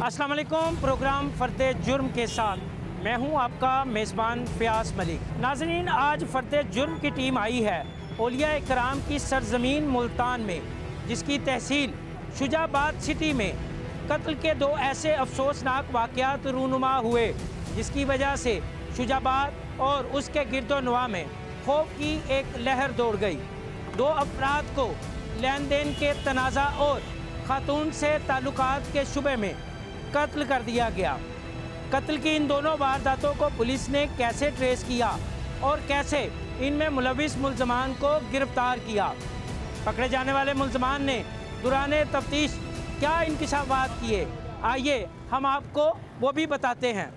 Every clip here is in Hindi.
अस्सलाम वालेकुम। प्रोग्राम फ़र्दे जुर्म के साथ मैं हूं आपका मेज़बान फ़याज़ मलिक। नाज़रीन, आज फ़र्दे जुर्म की टीम आई है औलिया कराम की सरज़मीन मुल्तान में, जिसकी तहसील शुजाबाद सिटी में कत्ल के दो ऐसे अफसोसनाक वाक़यात रूनुमा हुए जिसकी वजह से शुजाबाद और उसके गिरदोनवा में खौफ की एक लहर दौड़ गई। दो अफराद को लेन देन के तनाज़ा और खातून से ताल्लुकात के शुबे में कत्ल कर दिया गया। कत्ल की इन दोनों वारदातों को पुलिस ने कैसे ट्रेस किया और कैसे इनमें मुलविस मुल्ज़मान को गिरफ्तार किया। पकड़े जाने वाले मुल्ज़मान ने दौरान तफ्तीश क्या इंकिशाफात किए, आइए हम आपको वो भी बताते हैं।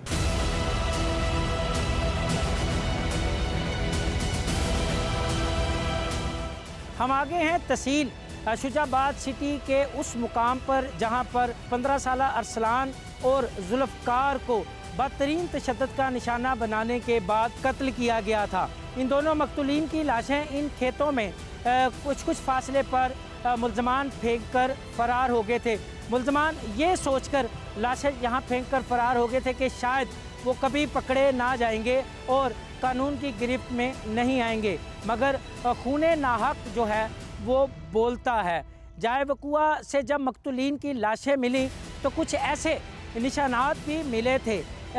हम आगे हैं तहसील शुजाबाद सिटी के उस मुकाम पर जहां पर 15 साला अरसलान और जुल्फ़कार को बदतरीन तशद्दुद का निशाना बनाने के बाद कत्ल किया गया था। इन दोनों मकतूलीन की लाशें इन खेतों में कुछ फासले पर मुल्ज़मान फेंक कर फ़रार हो गए थे। मुल्ज़मान ये सोचकर लाशें यहाँ फेंक कर फ़रार हो गए थे कि शायद वो कभी पकड़े ना जाएंगे और कानून की गिरफ्त में नहीं आएंगे, मगर खूने नाहक जो है वो बोलता है। जाए वक़ुआ से जब मकतूलीन की लाशें मिली तो कुछ ऐसे निशानात भी मिले थे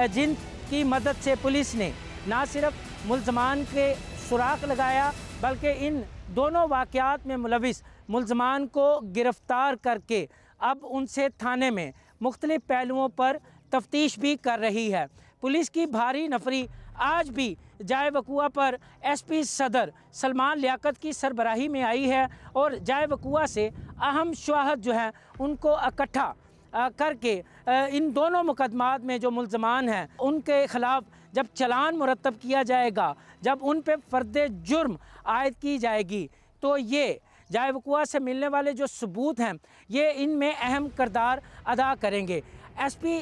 जिनकी मदद से पुलिस ने ना सिर्फ मुल्ज़मान के सुराख लगाया बल्कि इन दोनों वाक़यात में मुलविस मुल्ज़मान को गिरफ़्तार करके अब उनसे थाने में मुख्तलिफ़ पहलुओं पर तफ्तीश भी कर रही है। पुलिस की भारी नफरी आज भी जाए वक़ुआ पर एसपी सदर सलमान लियाकत की सरबराही में आई है और जाए वक़ुआ से अहम शवाहद जो हैं उनको इकट्ठा करके इन दोनों मुकदमात में जो मुल्ज़मान हैं उनके ख़िलाफ़ जब चलान मुरतब किया जाएगा, जब उन पे फ़र्दे जुर्म आयद की जाएगी, तो ये जाए वक़ुआ से मिलने वाले जो सबूत हैं ये इनमें अहम किरदार अदा करेंगे। एसपी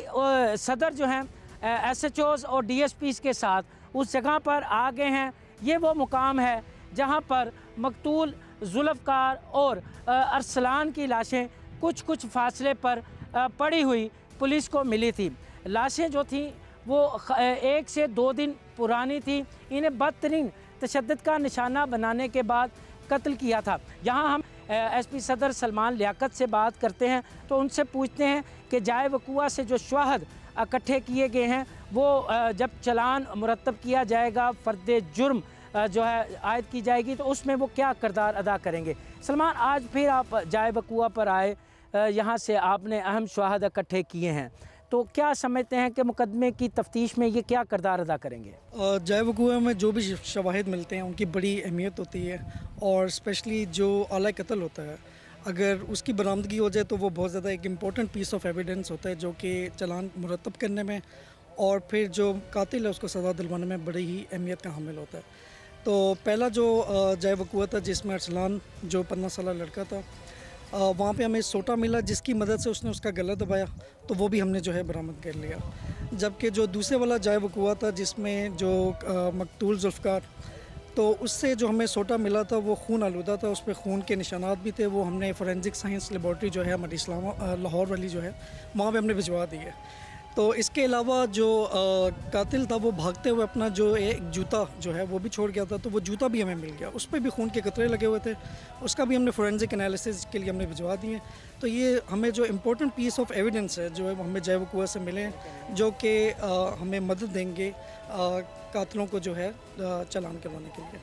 सदर जो हैं SHOs और DSPs के साथ उस जगह पर आ गए हैं। ये वो मुकाम है जहाँ पर मकतूल जुल्फ़कार और अरसलान की लाशें कुछ फासले पर पड़ी हुई पुलिस को मिली थी। लाशें जो थीं वो 1 से 2 दिन पुरानी थी। इन्हें बदतरीन तशद्दुद का निशाना बनाने के बाद कत्ल किया था। यहाँ हम एसपी सदर सलमान लियाकत से बात करते हैं तो उनसे पूछते हैं कि जाए वक़ुआ से जो शवाहद इकट्ठे किए गए हैं वो जब चलान मुरतब किया जाएगा, फ़र्दे जुर्म जो है आयद की जाएगी, तो उसमें वो क्या किरदार अदा करेंगे। सलमान, आज फिर आप जाए वक़ुआ पर आए, यहाँ से आपने अहम शवाहद इकट्ठे किए हैं, तो क्या समझते हैं कि मुकदमे की तफ्तीश में ये क्या किरदार अदा करेंगे? जाए वक़ुआ में जो भी शवाहिद मिलते हैं उनकी बड़ी अहमियत होती है और स्पेशली जो आला कत्ल होता है, अगर उसकी बरामदगी हो जाए तो वो बहुत ज़्यादा एक इम्पॉर्टेंट पीस ऑफ एविडेंस होता है जो कि चलान मुरतब करने में और फिर जो कातिल है उसको सज़ा दिलवाने में बड़ी ही अहमियत का हामिल होता है। तो पहला जो जाए वक़ुआ था जिसमें अरसलान जो 15 साला लड़का था, वहाँ पे हमें सोटा मिला जिसकी मदद से उसने उसका गला दबाया, तो वो भी हमने जो है बरामद कर लिया। जबकि जो दूसरे वाला जाए वक़ुआ था जिसमें जो मकतूल जुल्फ़कार, तो उससे जो हमें सोटा मिला था वो खून आलूदा था, उस पर खून के निशानात भी थे। वो हमने फ़ोरेंसिक साइंस लेबॉर्ट्री जो है हमारी लाहौर वाली जो है वहाँ पे हमने भिजवा दी है। तो इसके अलावा जो कातिल था वो भागते हुए अपना जो एक जूता जो है वो भी छोड़ गया था, तो वो जूता भी हमें मिल गया, उस पर भी खून के कतरे लगे हुए थे, उसका भी हमने फ़ोरेंसिक एनालिसिस के लिए हमने भिजवा दिए। तो ये हमें जो इम्पोर्टेंट पीस ऑफ एविडेंस है जो है हमें जाए वक़ुआ से मिले, जो कि हमें मदद देंगे कातिलों को जो है चलान करवाने के लिए।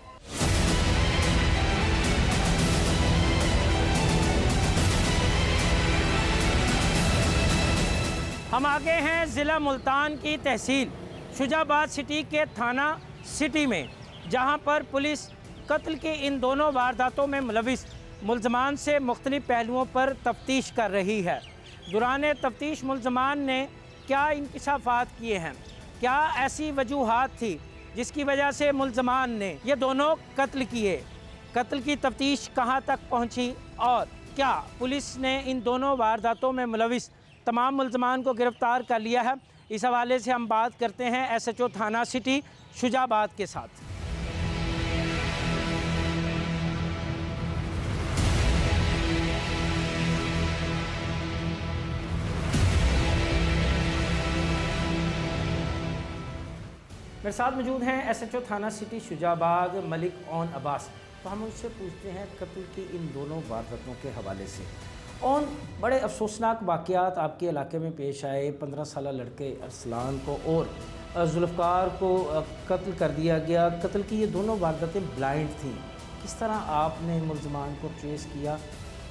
हम आगे हैं ज़िला मुल्तान की तहसील शुजाबाद सिटी के थाना सिटी में, जहां पर पुलिस कत्ल की इन दोनों वारदातों में मुलविस मुल्ज़मान से मुख्तलिफ़ पहलुओं पर तफ्तीश कर रही है। दौरान तफ्तीश मुल्ज़मान ने क्या इंकिशाफात किए हैं, क्या ऐसी वजूहात थी जिसकी वजह से मुल्ज़मान ने ये दोनों कत्ल किए, कत्ल की तफ्तीश कहां तक पहुंची और क्या पुलिस ने इन दोनों वारदातों में मुलविस तमाम मुल्ज़मान को गिरफ़्तार कर लिया है। इस हवाले से हम बात करते हैं SHO थाना सिटी शुजाबाद के साथ। मेरे साथ मौजूद हैं SHO थाना सिटी शुजाबाद मलिक ओन अब्बास। तो हम उनसे पूछते हैं कत्ल की इन दोनों वारदातों के हवाले से। और बड़े अफसोसनाक वाक़यात आपके इलाके में पेश आए। 15 साल लड़के अरसलान को और जुल्फ़कार को कत्ल कर दिया गया। कत्ल की ये दोनों वारदातें ब्लाइंड थीं। किस तरह आपने मुल्ज़मान को ट्रेस किया,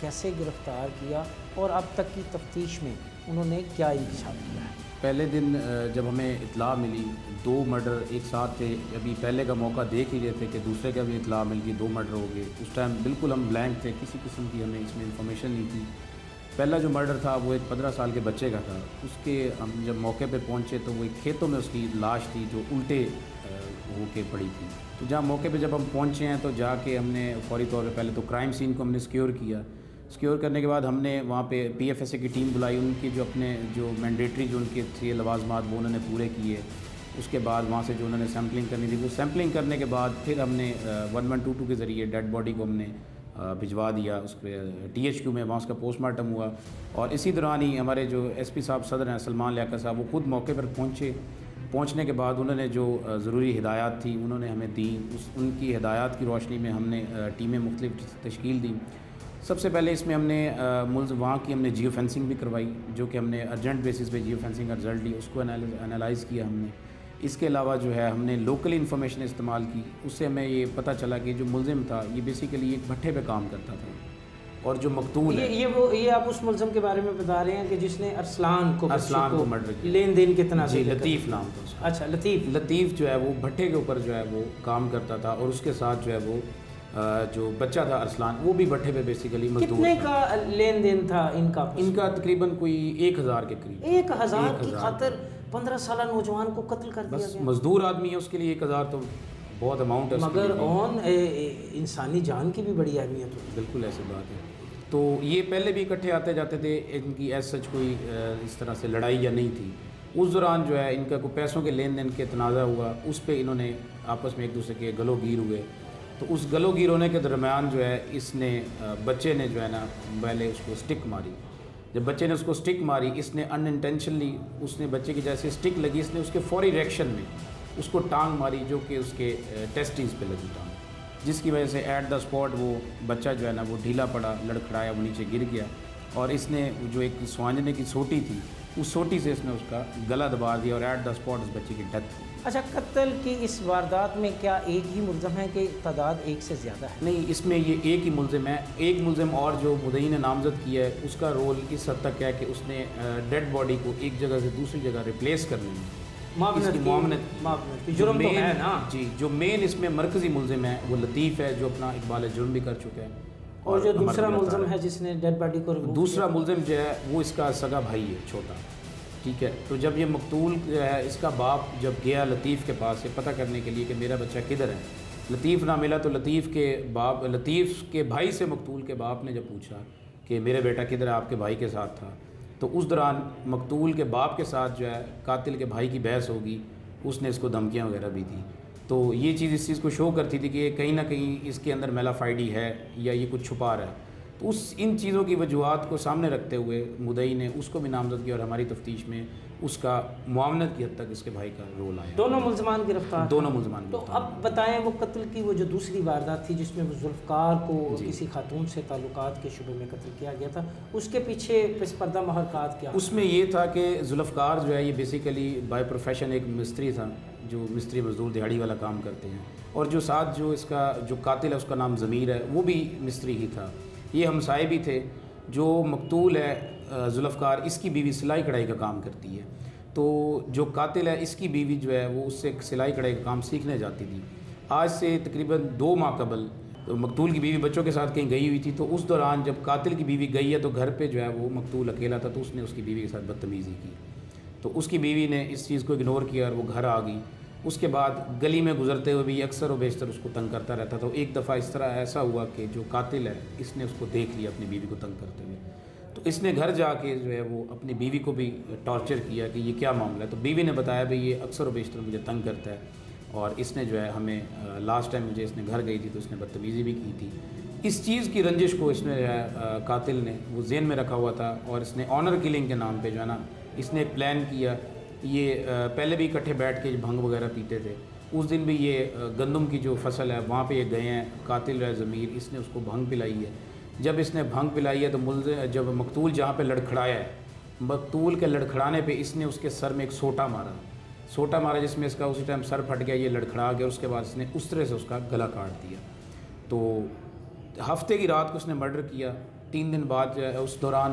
कैसे गिरफ़्तार किया और अब तक की तफ्तीश में उन्होंने क्या इंकशाफ किया है? पहले दिन जब हमें इत्तला मिली 2 मर्डर एक साथ थे, अभी पहले का मौका देख ही रहे थे कि दूसरे का भी इत्तला मिल गई, 2 मर्डर हो गए। उस टाइम बिल्कुल हम ब्लैंक थे, किसी किस्म की हमें इसमें इंफॉर्मेशन नहीं थी। पहला जो मर्डर था वो एक 15 साल के बच्चे का था। उसके हम जब मौके पे पहुंचे तो वो एक खेतों में उसकी लाश थी जो उल्टे होके पड़ी थी। तो जहाँ मौके पे जब हम पहुंचे हैं तो जाके हमने फौरी तौर पे पहले तो क्राइम सीन को हमने सिक्योर किया। सिक्योर करने के बाद हमने वहाँ पे PFSA की टीम बुलाई। उनकी जो अपने जो मैंडेटरी जो उनके थे लवाजमात वो उन्होंने पूरे किए। उसके बाद वहाँ से जो उन्होंने सैम्पलिंग करनी थी वो सैम्पलिंग करने के बाद फिर हमने 1122 के ज़रिए डेड बॉडी को हमने भिजवा दिया उसके THQ में। वहाँ उसका पोस्टमार्टम हुआ और इसी दौरान ही हमारे जो SP साहब सदर हैं सलमान लियाकत साहब, वो खुद मौके पर पहुँचे। पहुँचने के बाद उन्होंने जो ज़रूरी हिदायत थी उन्होंने हमें दी। उनकी हिदायत की रोशनी में हमने टीमें मुख्तलिफ तश्कील दी। सबसे पहले इसमें हमने वहाँ की हमने जियो फेंसिंग भी करवाई, जो कि हमने अर्जेंट बेसिस पे जियो फेंसिंग का रिज़ल्ट लिया, उसको एनालाइज़ किया हमने। इसके अलावा जो है हमने लोकल इन्फॉर्मेशन इस्तेमाल की। उससे हमें ये पता चला कि जो मुलजिम था ये बेसिकली एक भट्ठे पे काम करता था और जो मकतूल है ये आप उस मुलजिम के बारे में बता रहे हैं कि जिसने अरसलान को मर्डर किया। लेन देन कितना? जी, लतीफ़ नाम था उसका। अच्छा, लतीफ़ जो है वो भट्ठे के ऊपर जो है वो काम करता था और उसके साथ जो है वो जो बच्चा था अरसलान वो भी भट्ठे पे बेसिकली मजदूर। कितने का लेन देन था इनका तकरीबन कोई 1000 के करीब। 1000 की खातिर 15 साल नौजवान को कत्ल कर दिया गया। मजदूर आदमी है, उसके लिए 1000 तो बहुत अमाउंट है। मगर इंसानी जान की भी बड़ी अहमियत होती है। बिल्कुल ऐसी बात है। तो ये पहले भी इकट्ठे आते जाते थे, इनकी एज सच कोई इस तरह से लड़ाई या नहीं थी। उस दौरान जो है इनका कोई पैसों के लेन देन के तनाज़ा हुआ, उस पर इन्होंने आपस में एक दूसरे के गलोगीर हुए। तो उस गलोगीर होने के दरमियान जो है इसने बच्चे ने जो है ना पहले उसको स्टिक मारी। जब बच्चे ने उसको स्टिक मारी, इसने अनइंटेंशनली उसने बच्चे की जैसे स्टिक लगी, इसने उसके फौरी रिएक्शन में उसको टांग मारी जो कि उसके टेस्टिस पे लगी टांग, जिसकी वजह से एट द स्पॉट वो बच्चा जो है ना वो ढीला पड़ा, लड़खड़ाया, वो नीचे गिर गया। और इसने जो एक स्वांजने की सोटी थी उस सोटी से इसने उसका गला दबा दिया और एट द स्पॉट उस बच्चे की डेथ। अच्छा, कत्ल की इस वारदात में क्या एक ही मुलज़म है कि तादाद एक से ज़्यादा है? नहीं, इसमें ये एक ही मुलज़िम है। एक मुलज़िम और जो मुद्दई ने नामज़द किया है उसका रोल इस हद तक है कि उसने डेड बॉडी को एक जगह से दूसरी जगह रिप्लेस करने में जुर्म तो है ना जी। जो मेन इसमें मरकज़ी मुलज़िम है वो लतीफ़ है जो अपना इकबाल जुर्म भी कर चुका है। और जो दूसरा मुलज़िम है जिसने डेड बॉडी को दूसरा मुलज़िम जो है वो इसका सगा भाई है, छोटा। ठीक है। तो जब ये मकतूल जो है इसका बाप जब गया लतीफ़ के पास से पता करने के लिए कि मेरा बच्चा किधर है, लतीफ़ ना मिला, तो लतीफ़ के भाई से मकतूल के बाप ने जब पूछा कि मेरा बेटा किधर है, आपके भाई के साथ था, तो उस दौरान मकतूल के बाप के साथ जो है कातिल के भाई की बहस होगी, उसने इसको धमकियाँ वगैरह भी दी। तो ये चीज़ इस चीज़ को शो करती थी कि कहीं ना कहीं इसके अंदर मेलाफाइडी है या ये कुछ छुपा रहा है। तो इन चीज़ों की वजूहत को सामने रखते हुए मुद्दई ने उसको भी नामज़द किया और हमारी तफ्तीश में उसका मुआवनत की हद तक इसके भाई का रोल आया। दोनों मुलज़मान गिरफ्तार? दोनों मुलज़मान। तो अब बताएं वो कत्ल की वो जो दूसरी वारदात थी जिसमें वो जुल्फ़कार को किसी खातून से ताल्लुकात के शुबे में कत्ल किया गया था, उसके पीछे पर्दा महरक़ात क्या? उसमें ये था कि जुल्फ़कार जो है ये बेसिकली बाय प्रोफेशन एक मिस्त्री था, जो मिस्त्री मजदूर दिहाड़ी वाला काम करते हैं। और जो साथ जो इसका जो कातिल है उसका नाम ज़मीर है, वो भी मिस्त्री ही था। ये हमसाए भी थे। जो मकतूल है जुल्फ़कार, इसकी बीवी सिलाई कढ़ाई का काम करती है। तो जो कातिल है इसकी बीवी जो है वो उससे सिलाई कढ़ाई का काम सीखने जाती थी। आज से तकरीबन 2 माह कबल तो मकतूल की बीवी बच्चों के साथ कहीं गई हुई थी। तो उस दौरान जब कातिल की बीवी गई है तो घर पे जो है वो मकतूल अकेला था, तो उसने उसकी बीवी के साथ बदतमीज़ी की। तो उसकी बीवी ने इस चीज़ को इग्नोर किया और वो घर आ गई। उसके बाद गली में गुजरते हुए भी अक्सर व बेशतर उसको तंग करता रहता। तो एक दफ़ा इस तरह ऐसा हुआ कि जो कातिल है इसने उसको देख लिया अपनी बीवी को तंग करते हुए। तो इसने घर जाके जो है वो अपनी बीवी को भी टॉर्चर किया कि ये क्या मामला है। तो बीवी ने बताया भाई ये अक्सर व बेशतर मुझे तंग करता है और इसने जो है हमें लास्ट टाइम मुझे इसने घर गई थी तो इसने बदतमीज़ी भी की थी। इस चीज़ की रंजिश को इसने जो है कातिल ने वो जेन में रखा हुआ था और इसने ऑनर किलिंग के नाम पे जो है ना इसने प्लान किया। ये पहले भी इकट्ठे बैठ के भंग वगैरह पीते थे। उस दिन भी ये गंदम की जो फसल है वहाँ पे ये गए हैं, कातिल है ज़मीर, इसने उसको भंग पिलाई है। जब इसने भंग पिलाई है तो जब मकतूल जहाँ पे लड़खड़ाया है, मकतूल के लड़खड़ाने पे इसने उसके सर में एक सोटा मारा जिसमें इसका उसी टाइम सर फट गया, ये लड़खड़ा गया। उसके बाद इसने उस तरह से उसका गला काट दिया। तो हफ्ते की रात को उसने मर्डर किया। 3 दिन बाद उस दौरान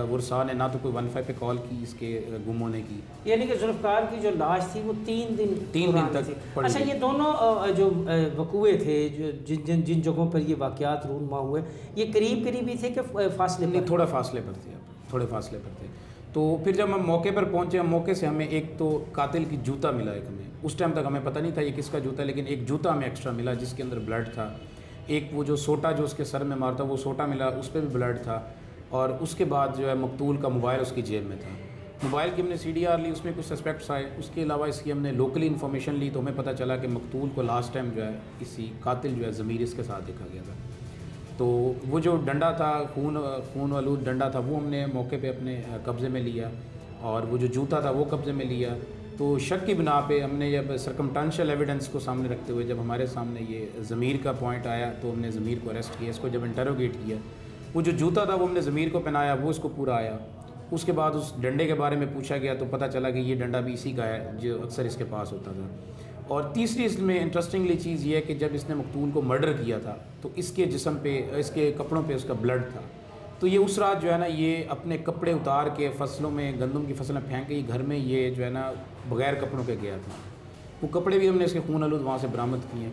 वरसा ने ना तो कोई 15 पे कॉल की इसके गुम होने की, यानी कि जुल्फ़कार की जो लाश थी वो 3 दिन तक पड़ी। अच्छा, ये दोनों जो वकूए थे जो जिन जगहों पर ये वाक़यात रूनुमा हुए, ये करीब ही थे कि फासले नहीं, थोड़े फासले पर थे। तो फिर जब हम मौके पर पहुँचे, मौके से हमें एक तो कातिल की जूता मिला। एक हमें उस टाइम तक हमें पता नहीं था ये किसका जूता, लेकिन एक जूता हमें एक्स्ट्रा मिला जिसके अंदर ब्लड था। एक वो जो सोटा जो उसके सर में मारता वो सोटा मिला, उस पर भी ब्लड था। और उसके बाद जो है मकतूल का मोबाइल उसकी जेब में था। मोबाइल की हमने CDR ली, उसमें कुछ सस्पेक्ट्स आए। उसके अलावा इसकी हमने लोकली इन्फॉर्मेशन ली तो हमें पता चला कि मकतूल को लास्ट टाइम जो है इसी कातिल जो है ज़मीर इसके साथ देखा गया था। तो वो जो डंडा था, खून आलूद डंडा था, वो हमने मौके पे अपने कब्ज़े में लिया, और वो जो जूता था वो कब्ज़े में लिया। तो शक की बिना पे हमने जब सर्कमस्टेंशियल एविडेंस को सामने रखते हुए जब हमारे सामने ये ज़मीर का पॉइंट आया तो हमने ज़मीर को अरेस्ट किया। इसको जब इंटरोगेट किया, वो जो जूता था वो हमने ज़मीर को पहनाया, वो इसको पूरा आया। उसके बाद उस डंडे के बारे में पूछा गया तो पता चला कि ये डंडा भी इसी का है जो अक्सर इसके पास होता था। और तीसरी इसमें इंटरेस्टिंगली चीज़ ये है कि जब इसने मकतूल को मर्डर किया था तो इसके जिस्म पे, इसके कपड़ों पे उसका ब्लड था। तो ये उस रात जो है ना, ये अपने कपड़े उतार के फसलों में, गंदम की फसलें फेंक के घर में ये जो है ना बग़ैर कपड़ों के गया था। वो कपड़े भी हमने इसके खून आलूद वहाँ से बरामद किए।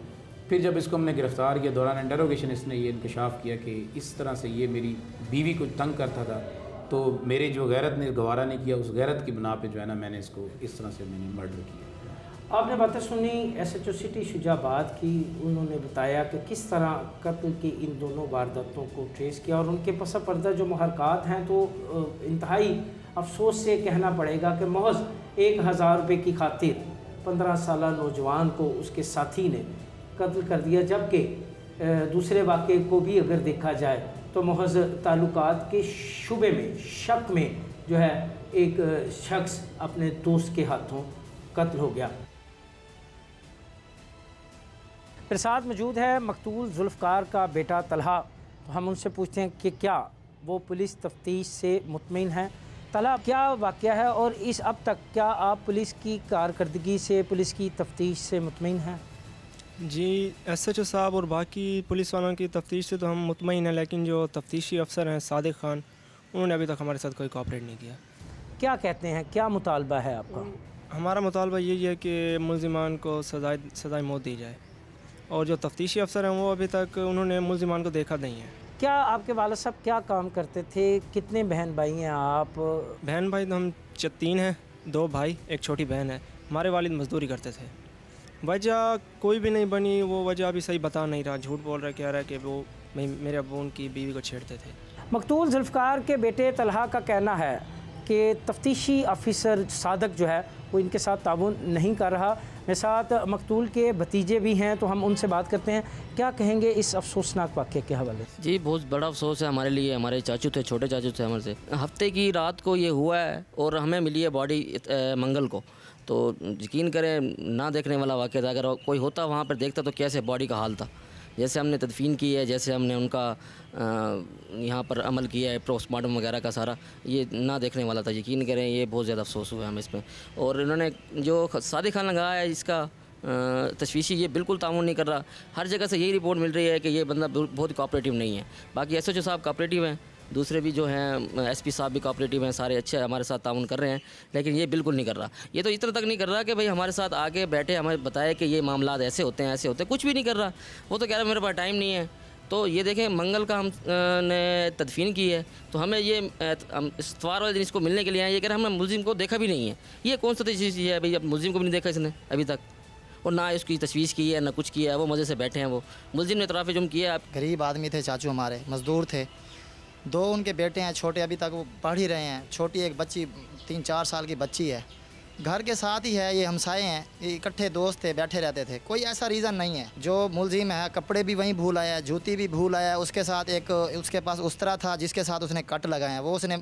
फिर जब इसको हमने गिरफ़्तार किया, दौरान इंटरोगेशन इसने ये इंकशाफ किया कि इस तरह से ये मेरी बीवी को तंग करता था, तो मेरे जो गैरत ने गवारा नहीं किया, उस गैरत की बिना पे जो है ना मैंने इसको इस तरह से मैंने मर्डर किया। आपने बातें सुनी SHO सिटी शुजाबाद की। उन्होंने बताया कि किस तरह कत्ल की इन दोनों वारदातों को ट्रेस किया, और उनके पस पर्दा जो महरक़ात हैं तो इंतहाई अफसोस से कहना पड़ेगा कि महज 1000 रुपये की खातिर 15 साल नौजवान को उसके साथी ने कत्ल कर दिया। जबकि दूसरे वाक़े को भी अगर देखा जाए तो महज ताल्लुकात के शुबे में, शक में जो है एक शख्स अपने दोस्त के हाथों कत्ल हो गया। फिर साथ मौजूद है मकतूल जुल्फ़कार का बेटा तलहा। तो हम उनसे पूछते हैं कि क्या वो पुलिस तफ्तीश से मुतमिन हैं। तलहा, क्या वाक़या है और इस अब तक क्या आप पुलिस की कारकर्दगी से, पुलिस की तफ्तीश से मुतमिन हैं? जी, SHO साहब और बाकी पुलिस वालों की तफ्तीश से तो हम मुतमिन हैं, लेकिन जो तफ्तीशी अफसर हैं सादिक खान, उन्होंने अभी तक हमारे साथ कोई कोऑपरेट नहीं किया। क्या कहते हैं, क्या मुतालबा है आपका? हमारा मुतालबा यही है कि मुलजिमान को सज़ाए मौत दी जाए, और जो तफ्तीशी अफसर हैं वो अभी तक उन्होंने मुलजिमान को देखा नहीं है। क्या आपके वालिद साहब क्या काम करते थे? कितने बहन भाई हैं आप? बहन भाई तो हम 3 हैं, 2 भाई, 1 छोटी बहन है। हमारे वालिद मजदूरी करते थे। वजह कोई भी नहीं बनी, वो वजह अभी सही बता नहीं रहा, झूठ बोल रहा, कह रहा है कि वो मेरे अब्बू उनकी बीवी को छेड़ते थे। मकतूल जुल्फ़कार के बेटे तलहा का कहना है कि तफ्तीशी ऑफिसर सादक जो है वो इनके साथ ताउन नहीं कर रहा। मेरे साथ मकतूल के भतीजे भी हैं, तो हम उनसे बात करते हैं। क्या कहेंगे इस अफसोसनाक वाक़े के हवाले से? जी, बहुत बड़ा अफसोस है हमारे लिए। हमारे चाचू थे, छोटे चाचू थे हमारे से। हफ्ते की रात को ये हुआ है और हमें मिली है बॉडी मंगल को। तो यकीन करें, ना देखने वाला वाक़या था। अगर कोई होता वहाँ पर देखता तो कैसे बॉडी का हाल था। जैसे हमने तदफीन की है, जैसे हमने उनका यहाँ पर अमल किया है, पोस्टमार्टम वगैरह का सारा, ये ना देखने वाला था। यकीन करें, ये बहुत ज़्यादा अफसोस हुआ हमें इसमें। और इन्होंने जो सादिक खान लगाया है इसका तशवीशी, ये बिल्कुल तामुन नहीं कर रहा। हर जगह से यही रिपोर्ट मिल रही है कि ये बंदा बहुत कोऑपरेटिव नहीं है। बाकी SHO साहब कोऑपरेटिव हैं, दूसरे भी जो हैं SP साहब भी कोऑपरेटिव हैं, सारे अच्छे हमारे साथ ताउन कर रहे हैं, लेकिन ये बिल्कुल नहीं कर रहा। ये तो इतना तक नहीं कर रहा कि भाई हमारे साथ आके बैठे हमें बताए कि ये मामला ऐसे होते हैं, ऐसे होते हैं, कुछ भी नहीं कर रहा। वो तो कह रहा है मेरे पास टाइम नहीं है। तो ये देखें, मंगल का हम ने तदफीन की है, तो हमें ये इतवार वाले दिन इसको मिलने के लिए आए। ये कह रहे हमने मुलजिम को देखा भी नहीं है। ये कौन सा चीज़ है भाई? अब मुलजिम को भी नहीं देखा इसने अभी तक, और ना इसकी तशवीश की है, ना कुछ किया है। वो मज़े से बैठे हैं। वो मुलजिम ने इतराफ़ जुर्म किया। गरीब आदमी थे चाचू, हमारे मज़दूर थे। 2 उनके बेटे हैं, छोटे अभी तक वो पढ़ ही रहे हैं। छोटी एक बच्ची 3-4 साल की बच्ची है, घर के साथ ही है। ये हमसाए हैं, ये इकट्ठे दोस्त थे, बैठे रहते थे। कोई ऐसा रीज़न नहीं है। जो मुलजिम है, कपड़े भी वहीं भूल आया, जूती भी भूल आया। उसके साथ एक उसके पास उस्तरा था जिसके साथ उसने कट लगाए हैं। वो उसने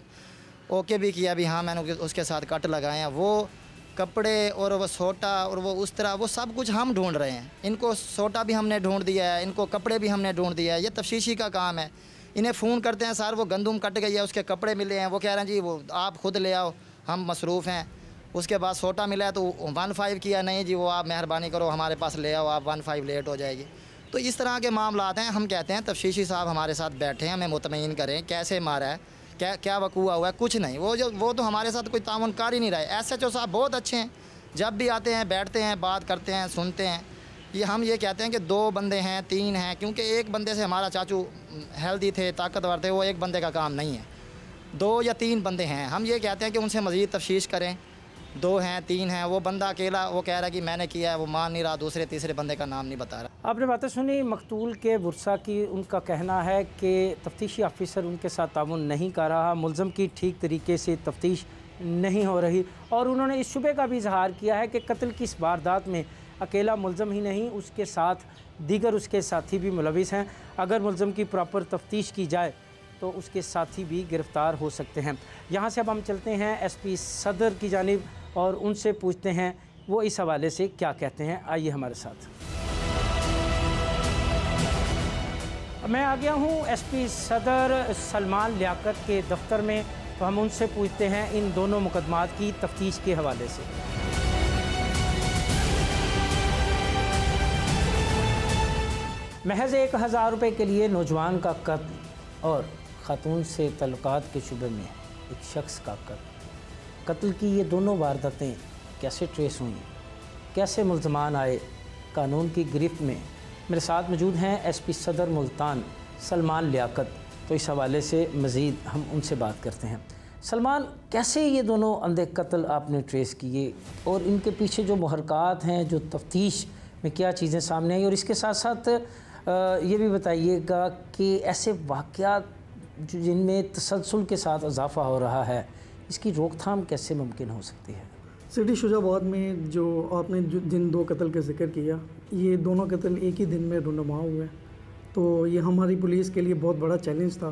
ओके भी किया भी, हाँ मैंने उसके साथ कट लगाए हैं। वो कपड़े और वो सोटा और वो उस तरह वो सब कुछ हम ढूंढ रहे हैं। इनको सोटा भी हमने ढूंढ दिया है, इनको कपड़े भी हमने ढूंढ दिया है। ये तफ्तीशी का काम है। इन्हें फ़ोन करते हैं, सर वो गंदम कट गई है, उसके कपड़े मिले हैं, वो कह रहे हैं जी वो आप खुद ले आओ, हम मसरूफ़ हैं। उसके बाद सोटा मिला है तो 15 किया, नहीं जी वो आप मेहरबानी करो हमारे पास ले आओ, आप 15 लेट हो जाएगी। तो इस तरह के मामलात हैं। हम कहते हैं तफ्तीशी साहब हमारे साथ बैठे, हमें मुतमईन करें कैसे मारा है, क्या वकूआ हुआ है। कुछ नहीं, वो तो हमारे साथ कोई ताउन कर ही नहीं रहा है। SHO साहब बहुत अच्छे हैं, जब भी आते हैं बैठते हैं, बात करते हैं, सुनते हैं। हम ये कहते हैं कि 2 बंदे हैं, 3 हैं, क्योंकि एक बंदे से हमारा चाचू हेल्दी थे, ताकतवर थे, वो एक बंदे का काम नहीं है। 2 या 3 बंदे हैं। हम ये कहते हैं कि उनसे मज़ीद तफ्तीश करें। 2 हैं, 3 हैं, वो बंदा अकेला वो कह रहा है कि मैंने किया है, वो मान नहीं रहा, दूसरे तीसरे बंदे का नाम नहीं बता रहा। आपने बातें सुनी मकतूल के वर्सा की। उनका कहना है कि तफ्तीशी ऑफिसर उनके साथ ताउन नहीं कर रहा, मुलज़म की ठीक तरीके से तफ्तीश नहीं हो रही, और उन्होंने इस शुबे का भी इजहार किया है कि कत्ल की इस वारदात में अकेला मुलज़म ही नहीं, उसके साथ दीगर उसके साथी भी मुलविस हैं। अगर मुलज़म की प्रॉपर तफ्तीश की जाए तो उसके साथी भी गिरफ़्तार हो सकते हैं। यहाँ से अब हम चलते हैं SP सदर की जानिब और उनसे पूछते हैं वो इस हवाले से क्या कहते हैं। आइए हमारे साथ। मैं आ गया हूँ SP सदर सलमान लियाकत के दफ्तर में, तो हम उनसे पूछते हैं इन दोनों मुकदमात की तफ्तीश के हवाले से। महज 1000 रुपये के लिए नौजवान का कत्ल और ख़ातून से तल्लुकात के शुबे में एक शख्स का कत्ल की ये दोनों वारदातें कैसे ट्रेस हुई, कैसे मुल्ज़मान आए कानून की गिरफ्त में। मेरे साथ मौजूद हैं SP सदर मुल्तान सलमान लियाकत, तो इस हवाले से मज़ीद हम उनसे बात करते हैं। सलमान, कैसे ये दोनों अंधे कत्ल आपने ट्रेस किए और इनके पीछे जो मुहरकात हैं, जो तफ्तीश में क्या चीज़ें सामने आई, और इसके साथ साथ ये भी बताइएगा कि ऐसे वाक़यात जिनमें तसलसल के साथ इजाफ़ा हो रहा है, इसकी रोकथाम कैसे मुमकिन हो सकती है? सिटी शुजाबाद में जो आपने जिन 2 कत्ल का जिक्र किया, ये दोनों कत्ल एक ही दिन में रुनुमा हुए। तो ये हमारी पुलिस के लिए बहुत बड़ा चैलेंज था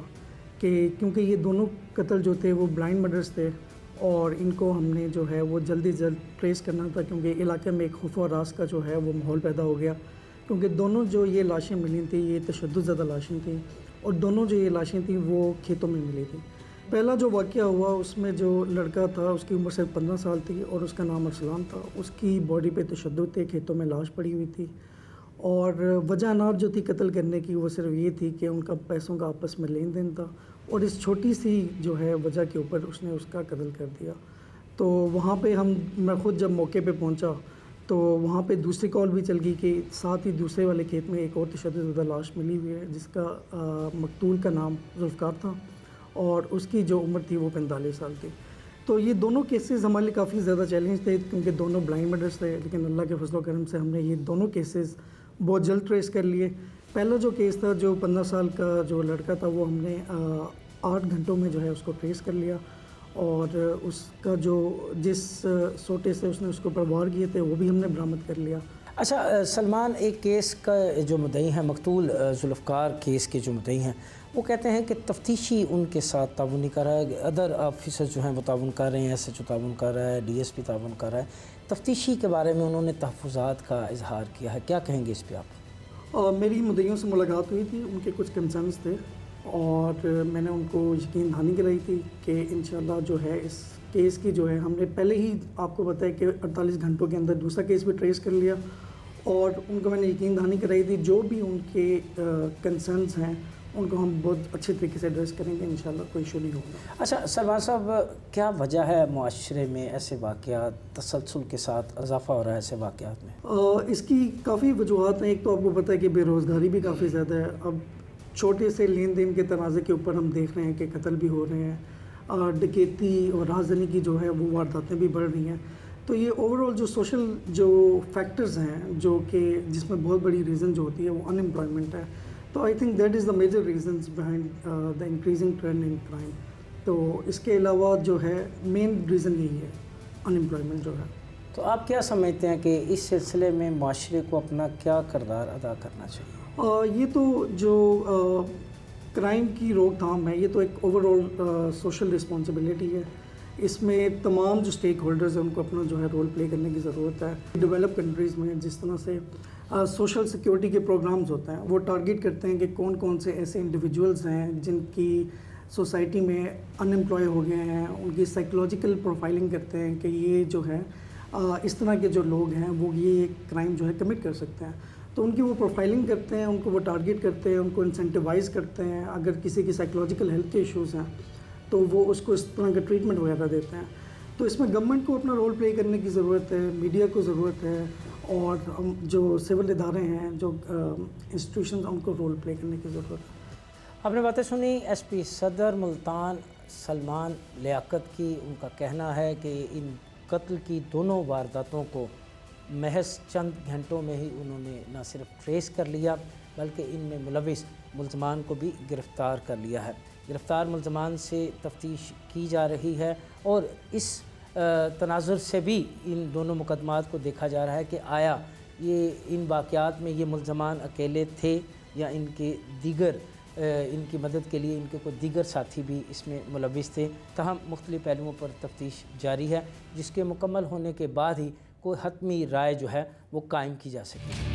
कि क्योंकि ये दोनों कत्ल जो थे वो ब्लाइंड मर्डर्स थे, और इनको हमने जो है वो जल्दी जल्द ट्रेस करना था, क्योंकि इलाके में एक खौफ और रास का जो है वो माहौल पैदा हो गया। क्योंकि दोनों जो ये लाशें मिली थी ये तशद्दुद ज़्यादा लाशें थी, और दोनों जो ये लाशें थी वो खेतों में मिली थी। पहला जो वाक़या हुआ उसमें जो लड़का था उसकी उम्र सिर्फ 15 साल थी और उसका नाम अरसलान था। उसकी बॉडी पे तशद्दुद थे, खेतों में लाश पड़ी हुई थी, और वजह नार जो थी कत्ल करने की वो सिर्फ ये थी कि उनका पैसों का आपस में लेन देन था, और इस छोटी सी जो है वजह के ऊपर उसने उसका कत्ल कर दिया। तो वहाँ पे मैं ख़ुद जब मौके पे पहुँचा तो वहाँ पे दूसरी कॉल भी चल गई कि साथ ही दूसरे वाले खेत में एक और तशद्दुद लाश मिली हुई है, जिसका मकतूल का नाम जुल्फ़कार था और उसकी जो उम्र थी वो 45 साल थी। तो ये दोनों केसेस हमारे लिए काफ़ी ज़्यादा चैलेंज थे, क्योंकि दोनों ब्लाइंड मर्डर्स थे, लेकिन अल्लाह के फजल करम से हमने ये दोनों केसेस बहुत जल्द ट्रेस कर लिए। पहला जो केस था, जो 15 साल का जो लड़का था, वो हमने 8 घंटों में जो है उसको ट्रेस कर लिया, और उसका जो जिस सोटे से उसने उसके ऊपर वार किए थे वो भी हमने बरामद कर लिया। अच्छा सलमान, एक केस का जो मुद्दई हैं, मकतूल जुल्फ़कार केस के जो मुद्दई हैं, वो कहते हैं कि तफ्तीशी उनके साथ ताउन नहीं कर रहा है, अदर ऑफिसर जो हैं वो ताउन कर रहे हैं, SHO ताउन कर रहा है, DSP ताउन कर रहा है। तफ्तीशी के बारे में उन्होंने तहफ़्फ़ुज़ात का इजहार किया है, क्या कहेंगे इस पर आप? मेरी मुद्दइयों से मुलाकात हुई थी, उनके कुछ कंसर्न्स थे, और मैंने उनको यकीन दहानी कराई थी कि इंशाल्लाह जो है इस केस की जो है हमने पहले ही आपको बताया कि 48 घंटों के अंदर दूसरा केस भी ट्रेस कर लिया, और उनको मैंने यकीन दहानी कराई थी जो भी उनके कंसर्न्स हैं उनको हम बहुत अच्छे तरीके से एड्रेस करेंगे, इंशाल्लाह कोई इशू नहीं होगा। अच्छा सलमान साहब, क्या वजह है मुआशरे में ऐसे वाक़यात तसलसल के साथ इजाफ़ा हो रहा है ऐसे वाक़यात में? इसकी काफ़ी वजूहत हैं। एक तो आपको पता है कि बेरोज़गारी भी काफ़ी ज़्यादा है। अब छोटे से लेन देन के तनाज़े के ऊपर हम देख रहे हैं कि कत्ल भी हो रहे हैं, डकैती और राहज़नी की जो है वो वारदातें भी बढ़ रही हैं। तो ये ओवरऑल जो सोशल जो फैक्टर्स हैं, जो कि जिसमें बहुत बड़ी रीज़न जो होती है वो अनएम्प्लॉयमेंट है। तो I think that is the major reasons behind the increasing trend in crime. तो इसके अलावा जो है मेन रीज़न यही है, अनएम्प्लॉयमेंट जो है। तो आप क्या समझते हैं कि इस सिलसिले में माशरे को अपना क्या किरदार अदा करना चाहिए? ये तो जो क्राइम की रोकथाम है, ये तो एक ओवरऑल सोशल रिस्पॉन्सिबिलिटी है इसमें तमाम जो स्टेक होल्डर्स हैं उनको अपना जो है रोल प्ले करने की ज़रूरत है। डेवलप कंट्रीज़ में जिस तरह से सोशल सिक्योरिटी के प्रोग्राम्स होते हैं वो टारगेट करते हैं कि कौन कौन से ऐसे इंडिविजुअल्स हैं जिनकी सोसाइटी में अनएम्प्लॉय हो गए हैं, उनकी साइकोलॉजिकल प्रोफाइलिंग करते हैं कि ये जो है इस तरह के जो लोग हैं वो ये क्राइम जो है कमिट कर सकते हैं। तो उनकी वो प्रोफाइलिंग करते हैं, उनको वो टारगेट करते हैं, उनको इंसेंटिवाइज़ करते हैं। अगर किसी की साइकोलॉजिकल हेल्थ के इश्यूज़ हैं तो वो उसको इस तरह का ट्रीटमेंट वगैरह देते हैं। तो इसमें गवर्नमेंट को अपना रोल प्ले करने की ज़रूरत है, मीडिया को ज़रूरत है, और जो सिविल इदारे हैं, जो इंस्टीट्यूशन, उनको रोल प्ले करने की ज़रूरत है। आपने बातें सुनी एसपी सदर मुल्तान सलमान लियाकत की। उनका कहना है कि इन कत्ल की दोनों वारदातों को महज चंद घंटों में ही उन्होंने न सिर्फ ट्रेस कर लिया बल्कि इनमें मुलविस मुल्ज़मान को भी गिरफ़्तार कर लिया है। गिरफ़्तार मुल्ज़मान से तफ्तीश की जा रही है और इस तनाजुर से भी इन दोनों मुकदमात को देखा जा रहा है कि आया ये इन वाक़यात में ये मुल्ज़मान अकेले थे या इनके दीगर इनकी मदद के लिए इनके कोई दीगर साथी भी इसमें मुलविस थे। तहम मुख्तलिफ़ पहलुओं पर तफ्तीश जारी है, जिसके मुकम्मल होने के बाद ही कोई हतमी राय जो है वो कायम की जा सकेगी।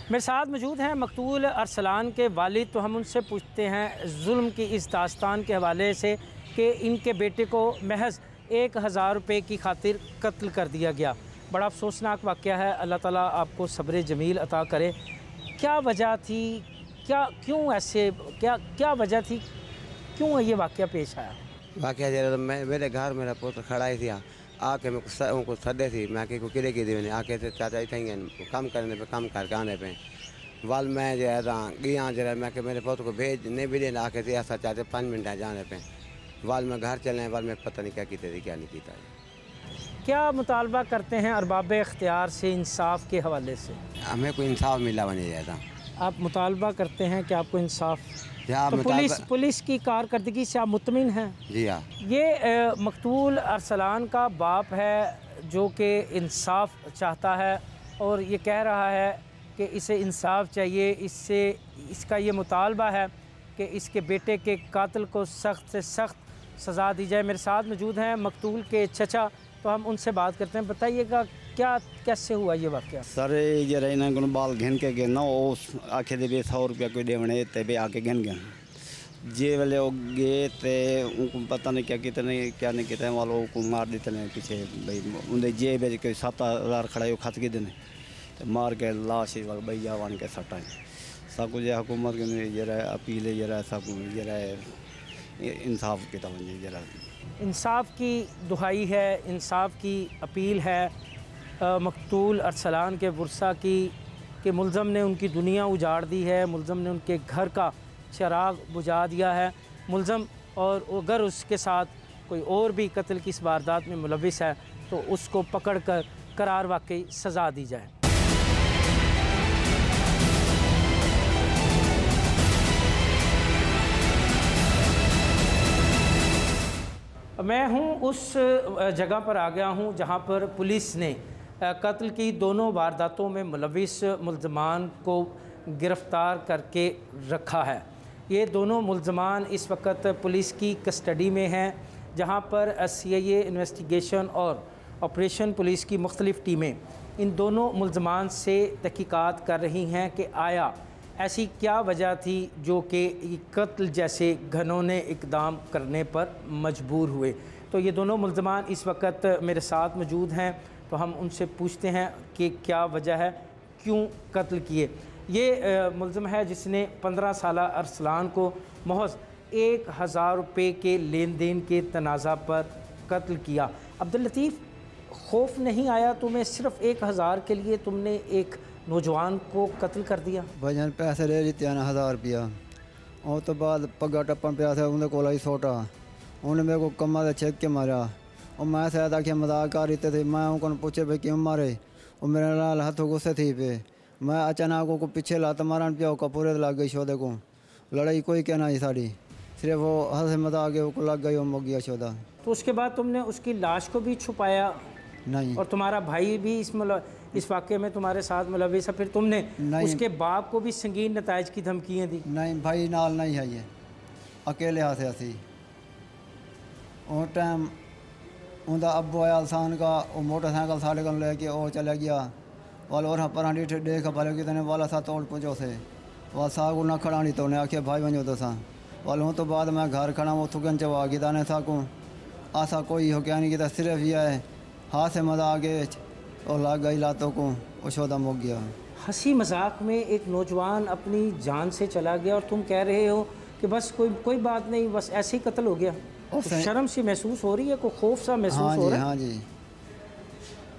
मेरे साथ मौजूद हैं मकतूल अरसलान के वालिद। तो हम उनसे पूछते हैं जुल्म की इस दास्तान के हवाले से कि इनके बेटे को महज 1000 रुपये की खातिर कत्ल कर दिया गया। बड़ा अफसोसनाक वाक़या है। अल्लाह ताला आपको सब्र जमील अता करे। क्या वजह थी, क्यों ऐसे, क्या वजह थी, क्यों ये वाक़या पेश आया? वाक़या जरा मेरे घर मेरा पुत्र खड़ा ही था, आके मैं उनको सदे थी, मैं को किले की दी आके थे चाचा इतने कम करने पे कम करके आने पे वाल मैं जो है गया जरा मैं कि मेरे पुत्र को भेज नहीं भी देना आके थे ऐसा चाहते 5 मिनट जाने पे वाल मैं घर चले वाल मैं पता नहीं क्या की थी क्या नहीं कीता। क्या मुतालबा करते हैं अरबाब इख्तियार से इंसाफ के हवाले से? हमें कोई इंसाफ मिला बने जाता। आप मुतालबा करते हैं कि आपको इंसाफ, तो पुलिस की कारकर्दगी से आप मुतमिन हैं? जी हाँ। ये मकतूल अरसलान का बाप है जो कि इंसाफ चाहता है और ये कह रहा है कि इसे इंसाफ चाहिए। इसका ये मुतालबा है कि इसके बेटे के कातिल को सख्त से सख्त सज़ा दी जाए। मेरे साथ मौजूद हैं मकतूल के चचा, तो हम उनसे बात करते हैं। बताइएगा कैसे हुआ ये वाक़या? सर जरा इन्होंने बाल घिन के गए ना उस आखे दे 100 रुपया कोई देवने ते आके घिन गए जे वाले वो गए तो उनको पता नहीं क्या कितने क्या नहीं कितने वालों को मार देते हैं पीछे भाई उन्हें जेब कोई 7000 खड़ा खत के देने तो मार के लाश वाल भैया वन के सटा सब कुछ हुकूमत के जरा अपील है जरा सब जरा इंसाफ की तवज्जो जरा इंसाफ की दुहाई है, इंसाफ की अपील है मकतूल अरसलान के वर्सा की कि मुल्ज़म ने उनकी दुनिया उजाड़ दी है, मुल्ज़म ने उनके घर का चिराग बुझा दिया है मुल्ज़म, और अगर उसके साथ कोई और भी कत्ल की इस वारदात में मुलविस है तो उसको पकड़ कर करार वाकई सज़ा दी जाए। मैं हूं उस जगह पर आ गया हूं जहां पर पुलिस ने कत्ल की दोनों वारदातों में मुलविस मुल्ज़मान को गिरफ़्तार करके रखा है। ये दोनों मुल्ज़मान इस वक्त पुलिस की कस्टडी में हैं, जहां पर CIA इन्वेस्टिगेशन और ऑपरेशन पुलिस की मुख्तलिफ़ टीमें इन दोनों मुल्ज़मान से तहकीकात कर रही हैं कि आया ऐसी क्या वजह थी जो कि कत्ल जैसे घिनौने इक़दाम करने पर मजबूर हुए। तो ये दोनों मुल्ज़मान इस वक्त मेरे साथ मौजूद हैं, तो हम उनसे पूछते हैं कि क्या वजह है, क्यों कत्ल किए। ये मुल्ज़म है जिसने 15 साला अरसलान को महज 1000 रुपये के लेन देन के तनाज़ा पर कत्ल किया। अब्दुल लतीफ़, खौफ नहीं आया तुम्हें? सिर्फ़ 1000 के लिए तुमने एक नौजवान को कत्ल कर दिया? भजन पैसे ले लेते हैं 1000 रुपया और तो बाद पग्गा टप्पन पे आते उन्हें कोला ही सोटा उन्हें मेरे को कमा से छेक के मारा और मैं शायद आखिर मजाक कर रही थे। मैं उनको पूछे भाई क्यों मारे और मेरे लाल हाथों गुस्से थी पे मैं अचानक को पीछे लात मारन पिया का पूरे लग गई शोदे को लड़ाई कोई कहना ही साड़ी सिर्फ वो हंस मजाक के वो लग गई, वो मुक गया शोधा। तो उसके बाद तुमने उसकी लाश को भी छुपाया? नहीं। और तुम्हारा भाई भी इस वाक़े में तुम्हारे साथ मुलविस है? फिर तुमने उसके बाप को भी संगीन नताइज की धमकियाँ दी? नहीं भाई नाल नहीं है, ये अकेले हाथ से असी उस टाइम उनका अब्बू आया अलसान का, वो मोटरसाइकिल साढ़े को लेके वो चला गया वाल और पर देख भले कितने वाला सा तोड़ पहुँचो से वाल साग ना खड़ानी तो उन्हें आखे भाई वञो तो सा वाल हूँ तो बाद मैं घर खड़ा वो थुकन चवा गिदा ने साकूँ आसा कोई हो क्या नहीं किया, सिर्फ यह है हाथ से मजा आगे और लग गई लातों को वो शोधा मुक गया। हंसी मजाक में एक नौजवान अपनी जान से चला गया और तुम कह रहे हो कि बस कोई बात नहीं, बस ऐसे ही कत्ल हो गया। तो शर्म सी महसूस हो रही है, कोई खौफ सा महसूस हो रहा है? हाँ जी।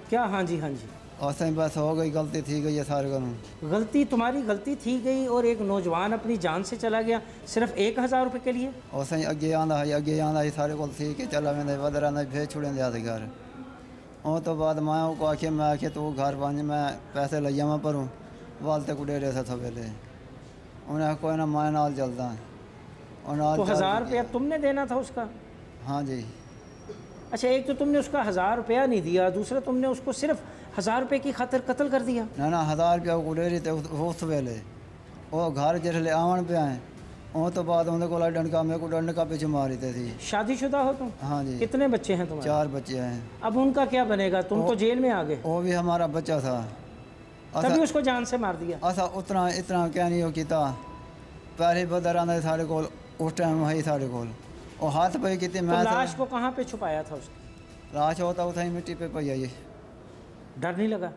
क्या हाँ जी? हाँ जी। और सही बस हो गई, गलती थी गई है सारे करूँ। गलती तुम्हारी गलती थी गई और एक नौजवान अपनी जान से चला गया सिर्फ 1000 रुपये के लिए? और सही अगे आंदा है सारे को थी कि चला मैं बदर आंदा फिर छुड़े दिया घर। और तो बाद मैं को आखे मैं आखे तो घर पाँच मैं पैसे ले जावा परूँ वालते को डेरे से सवेले उन्हें कोई ना मैं नाल चलता है। तो 1000 रुपया तुमने देना था उसका? हाँ जी। अच्छा, एक तो तुमने उसका 1000 रुपया नहीं दिया, दूसरा तुमने उसको सिर्फ 1000 रुपये की खातिर कत्ल कर दिया? ना 1000 रुपया को डेरी थे उस वेले वो घर जिसले आवन पे आए और तो बाद उनके को डंडका मेरे को डंडका पीछे मारी थी। शादीशुदा हो तुम? हाँ जी। कितने बच्चे हैं तुम्हारे? 4 बच्चे हैं। अब उनका क्या बनेगा? तुम तो जेल में आ गए। वो भी हमारा बच्चा था, तभी उसको जान से मार दिया? असा उतना इतना क्या नहीं हो किया पहले बदर आंदा साढ़े को उस टाइम वही साढ़े को और हाथ पे कितने मैं लाश को कहाँ पे छुपाया था उसकी? लाश होता उतना ही मिट्टी पे पई आई। डर नहीं लगा?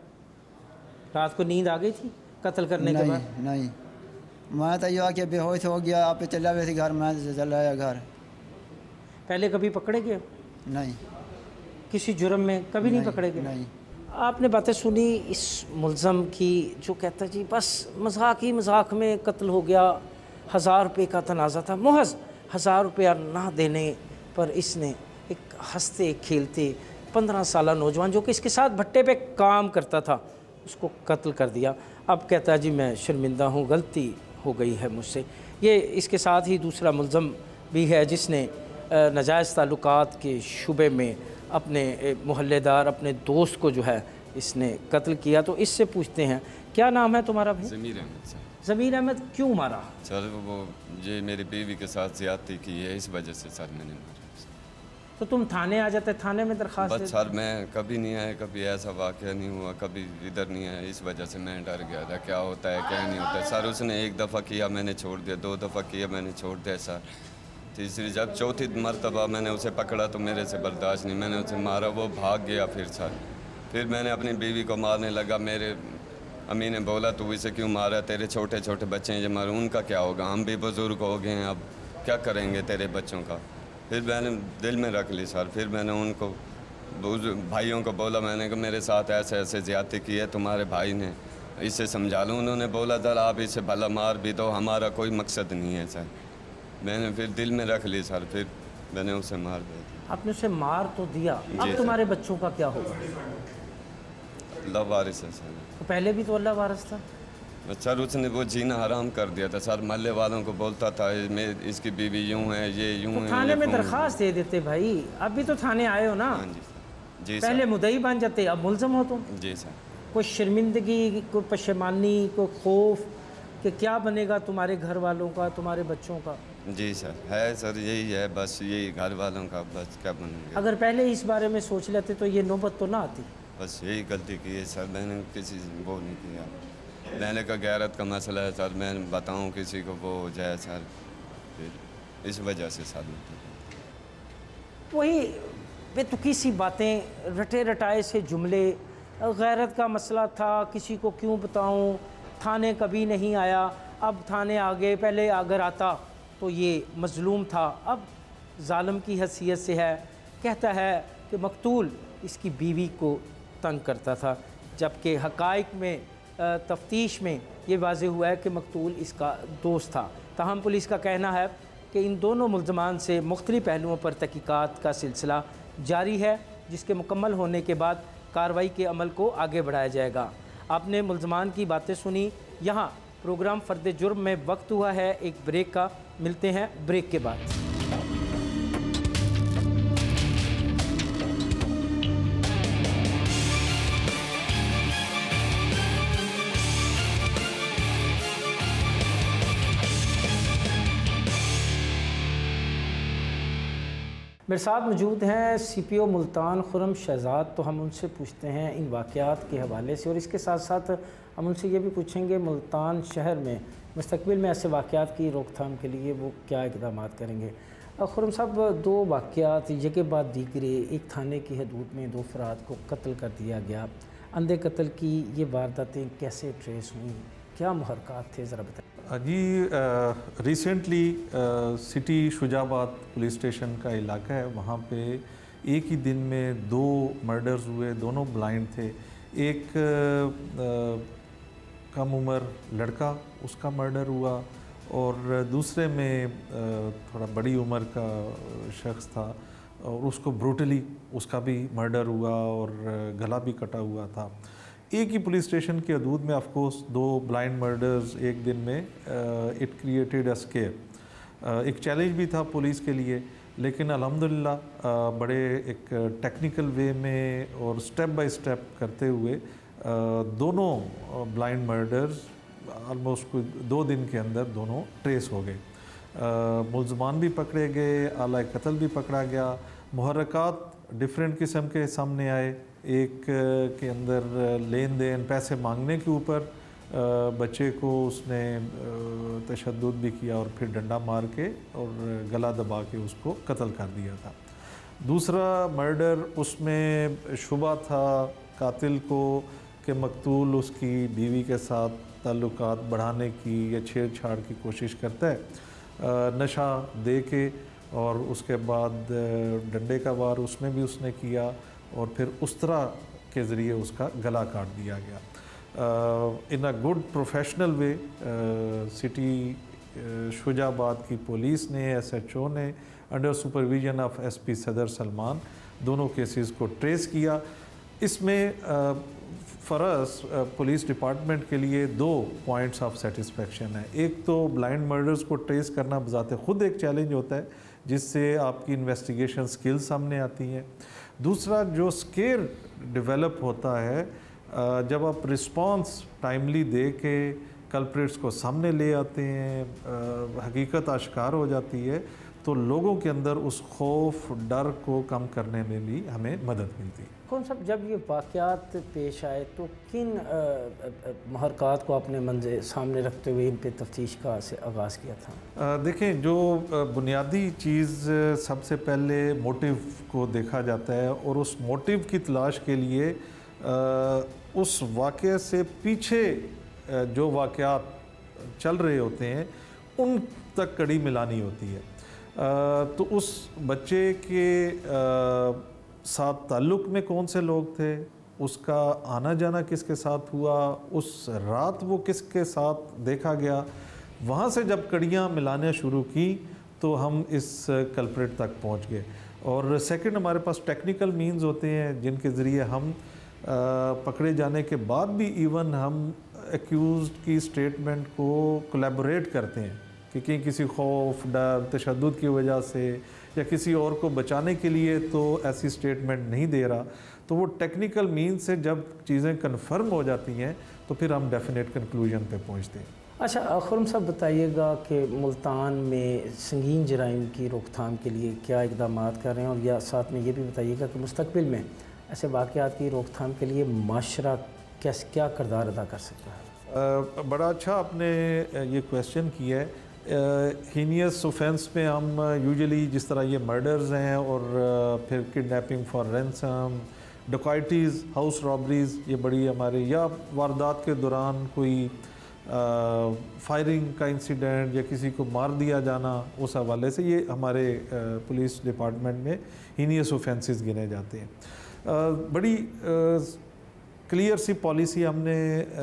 रात को नींद आ गई थी कत्ल करने के बाद? नहीं, मैं तो यह कि बेहोश हो गया, आप चला वैसे घर मैं चला आया घर। पहले कभी पकड़े गए? नहीं। किसी जुर्म में कभी नहीं पकड़े गए? नहीं। आपने बातें सुनी इस मुल्ज़म की जो कहता जी बस मजाक ही मजाक में कत्ल हो गया, 1000 रुपये का तनाज़ा था, महज 1000 रुपया ना देने पर इसने एक हंसते खेलते 15 साल नौजवान जो कि इसके साथ भट्टे पे काम करता था उसको कत्ल कर दिया। अब कहता जी मैं शर्मिंदा हूँ, गलती हो गई है मुझसे। ये इसके साथ ही दूसरा मुल्ज़म भी है जिसने नाजायज़ ताल्लुकात के शुबे में अपने मोहल्लेदार अपने दोस्त को जो है इसने कत्ल किया। तो इससे पूछते हैं, क्या नाम है तुम्हारा भाई? ज़मीर अहमद सर। ज़मीर अहमद, क्यों मारा सर? वो ये मेरी बीवी के साथ ज़्यादती की है, इस वजह से सर मैंने मारा। तो तुम थाने आ जाते, थाने में दरखास्त? बस सर मैं कभी नहीं आया, कभी ऐसा वाक़या नहीं हुआ, कभी इधर नहीं आया, इस वजह से मैं डर गया था क्या होता है क्या नहीं होता है। सर उसने 1 दफ़ा किया मैंने छोड़ दिया, 2 दफ़ा किया मैंने छोड़ दिया सर, तीसरी जब चौथी मरतबा मैंने उसे पकड़ा तो मेरे से बर्दाश्त नहीं, मैंने उसे मारा, वो भाग गया। फिर मैंने अपनी बीवी को मारने लगा। मेरे अम्मी ने बोला तू इसे क्यों मारा, तेरे छोटे छोटे बच्चे हैं ये मारो, उनका क्या होगा, हम भी बुज़ुर्ग हो गए हैं, अब क्या करेंगे तेरे बच्चों का। फिर मैंने दिल में रख ली सर। फिर मैंने उनको भाइयों को बोला, मैंने कहा मेरे साथ ऐसे ऐसे ज़्यादती की है, तुम्हारे भाई ने इसे समझा लो। उन्होंने बोला सर आप इसे भला मार भी दो, हमारा कोई मकसद नहीं है सर। मैंने फिर दिल में रख ली सर, फिर मैंने उसे मार दिया। आपने उसे मार तो दिया, अब तुम्हारे बच्चों का क्या होगा? अल्लाह वारिस है सर। तो पहले भी तो अल्लाह वारिस था सर, उसने वो जीना हराम कर दिया था सर। मोहल्ले वालों को बोलता था मैं इसकी बीवी यूँ है ये यूँ है। थाने में दरखास्त दे देते भाई, अभी तो थाने आए हो ना। हाँ जी सर। जी पहले मुद्दई बन जाते, अब मुल्ज़म हो तुम। जी सर। कोई शर्मिंदगी, कोई पशेमानी, कोई खौफ कि क्या बनेगा तुम्हारे घर वालों का, तुम्हारे बच्चों का? जी सर है सर, यही है बस, यही घर वालों का बस क्या बनेगा। अगर पहले इस बारे में सोच लेते तो ये नौबत तो ना आती। बस यही गलती की है सर, मैंने किसी वो नहीं किया। मैंने कहा गैरत का मसला है सर, मैं बताऊं किसी को वो हो जाए सर, फिर इस वजह से सर। वही बेतुकी सी बातें, रटे रटाए से जुमले, गैरत का मसला था, किसी को क्यों बताऊं, थाने कभी नहीं आया, अब थाने आ गए, पहले अगर आता तो ये मज़लूम था, अब ज़ालिम की हैसियत से है। कहता है कि मकतूल इसकी बीवी को तंग करता था, जबकि हक़ाइक़ में तफ्तीश में ये वाज़ेह हुआ है कि मकतूल इसका दोस्त था। ताहम पुलिस का कहना है कि इन दोनों मुल्ज़मान से मुख्तलिफ़ पहलुओं पर तहक़ीक़ात का सिलसिला जारी है, जिसके मुकम्मल होने के बाद कार्रवाई के अमल को आगे बढ़ाया जाएगा। आपने मुल्ज़मान की बातें सुनी। यहाँ प्रोग्राम फ़र्द जुर्म में वक्त हुआ है एक ब्रेक का। मिलते हैं ब्रेक के बाद। मेरे साथ मौजूद हैं CPO मुल्तान खुर्रम शहजाद। तो हम उनसे पूछते हैं इन वाक़यात के हवाले से, और इसके साथ साथ हम उनसे ये भी पूछेंगे मुल्तान शहर में मुस्तकबिल में ऐसे वाक़यात की रोकथाम के लिए वो क्या इक़दाम करेंगे। खुर्रम साहब, 2 वाक़यात एक के बाद दीगरे एक थाने की हदूद में 2 अफराद को कत्ल कर दिया गया। अंधे कत्ल की ये वारदातें कैसे ट्रेस हुई, क्या मुहरकात थे, ज़रा बताएं। जी, recently city Shujabad police station का इलाका है, वहाँ पे एक ही दिन में 2 मर्डर्स हुए। दोनों ब्लाइंड थे। एक कम उम्र लड़का, उसका मर्डर हुआ, और दूसरे में थोड़ा बड़ी उम्र का शख्स था और उसको ब्रूटली उसका भी मर्डर हुआ और गला भी कटा हुआ था। एक ही पुलिस स्टेशन की हदूद में ऑफ कोर्स 2 ब्लाइंड मर्डर्स एक दिन में, इट क्रिएटेड अ स्केयर। एक चैलेंज भी था पुलिस के लिए, लेकिन अल्हम्दुलिल्लाह बड़े एक टेक्निकल वे में और स्टेप बाय स्टेप करते हुए दोनों ब्लाइंड मर्डर्स ऑलमोस्ट कोई 2 दिन के अंदर दोनों ट्रेस हो गए। मुल्ज़मान भी पकड़े गए, आला कत्ल भी पकड़ा गया। मुहर्रकात डिफरेंट किस्म के सामने आए। एक के अंदर लेन देन पैसे मांगने के ऊपर बच्चे को उसने तशद्दुद भी किया और फिर डंडा मार के और गला दबा के उसको कत्ल कर दिया था। दूसरा मर्डर, उसमें शुबा था कातिल को कि मकतूल उसकी बीवी के साथ ताल्लुकात बढ़ाने की या छेड़छाड़ की कोशिश करता है, नशा दे के, और उसके बाद डंडे का वार उसमें भी उसने किया और फिर उस तरह के ज़रिए उसका गला काट दिया गया। In a good professional way city Shujabad की पुलिस ने, SHO ने, अंडर सुपरविजन ऑफ SP सदर सलमान दोनों केसेस को ट्रेस किया। इसमें फ़रस पुलिस डिपार्टमेंट के लिए 2 पॉइंट्स ऑफ सेटिस्फेक्शन है। एक तो ब्लाइंड मर्डर्स को ट्रेस करना बज़ाते ख़ुद एक चैलेंज होता है, जिससे आपकी इन्वेस्टिगेशन स्किल्स सामने आती हैं। दूसरा, जो स्केयर डेवलप होता है जब आप रिस्पांस टाइमली दे के कल्प्रिट्स को सामने ले आते हैं, हकीकत आश्कार हो जाती है, तो लोगों के अंदर उस खौफ डर को कम करने में भी हमें मदद मिलती है। कौन साहब, जब ये वाक़यात पेश आए तो किन मुहर्रकात को आपने मंज़र सामने रखते हुए इन पे तफ्तीश का से आगाज़ किया था? देखें, जो बुनियादी चीज़ सबसे पहले मोटिव को देखा जाता है, और उस मोटिव की तलाश के लिए उस वाक़े से पीछे जो वाक़यात चल रहे होते हैं उन तक कड़ी मिलानी होती है। तो उस बच्चे के साथ ताल्लुक़ में कौन से लोग थे, उसका आना जाना किसके साथ हुआ, उस रात वो किसके साथ देखा गया, वहाँ से जब कड़ियाँ मिलाने शुरू की तो हम इस कल्प्रिट तक पहुँच गए। और सेकंड, हमारे पास टेक्निकल मींस होते हैं जिनके ज़रिए हम पकड़े जाने के बाद भी इवन हम एक्यूज़्ड की स्टेटमेंट को कोलैबोरेट करते हैं कि किसी खौफ, डर, तशद्दुद की वजह से या किसी और को बचाने के लिए तो ऐसी स्टेटमेंट नहीं दे रहा। तो वो टेक्निकल मींस से जब चीज़ें कन्फर्म हो जाती हैं तो फिर हम डेफिनेट कंक्लूजन पे पहुंचते हैं। अच्छा, खुर्रम साहब बताइएगा कि मुल्तान में संगीन जराइम की रोकथाम के लिए क्या इक़दाम कर रहे हैं, और या साथ में ये भी बताइएगा कि मुस्तक़बिल में ऐसे वाक़यात की रोकथाम के लिए माशरा क्या किरदार अदा कर सकता है? बड़ा अच्छा आपने ये क्वेश्चन किया है। हीनियस ऑफेंस में हम यूजुअली जिस तरह ये मर्डर्स हैं और फिर किडनैपिंग फॉर रैंसम, डकैतीज़, हाउस रॉबरीज़, ये बड़ी हमारे, या वारदात के दौरान कोई फायरिंग का इंसिडेंट या किसी को मार दिया जाना, उस हवाले से ये हमारे पुलिस डिपार्टमेंट में हीनियस ऑफेंसेस गिने जाते हैं। बड़ी क्लियर सी पॉलिसी हमने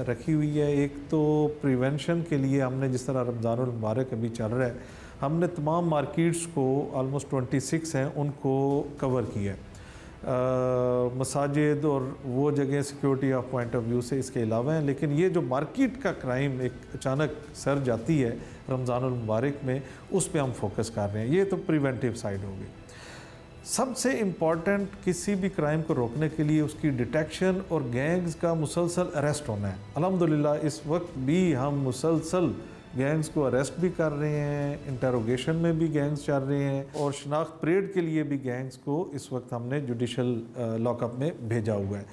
रखी हुई है। एक तो प्रिवेंशन के लिए हमने, जिस तरह रमज़ानुल मुबारक अभी चल रहा है, हमने तमाम मार्केट्स को, ऑलमोस्ट 26 हैं, उनको कवर किया है। मसाजिद और वो जगह security of point of view से इसके अलावा हैं। लेकिन ये जो मार्केट का क्राइम एक अचानक सर जाती है रमज़ानुल मुबारक में, उस पे हम फोकस कर रहे हैं। ये तो प्रिवेंटिव साइड होगी। सबसे इम्पॉर्टेंट किसी भी क्राइम को रोकने के लिए उसकी डिटेक्शन और गैंग्स का मुसलसल अरेस्ट होना है। अल्हम्दुलिल्लाह इस वक्त भी हम मुसलसल गैंग्स को अरेस्ट भी कर रहे हैं, इंटरोगेशन में भी गैंग्स चल रहे हैं और शनाख्त परेड के लिए भी गैंग्स को इस वक्त हमने जुडिशल लॉकअप में भेजा हुआ है।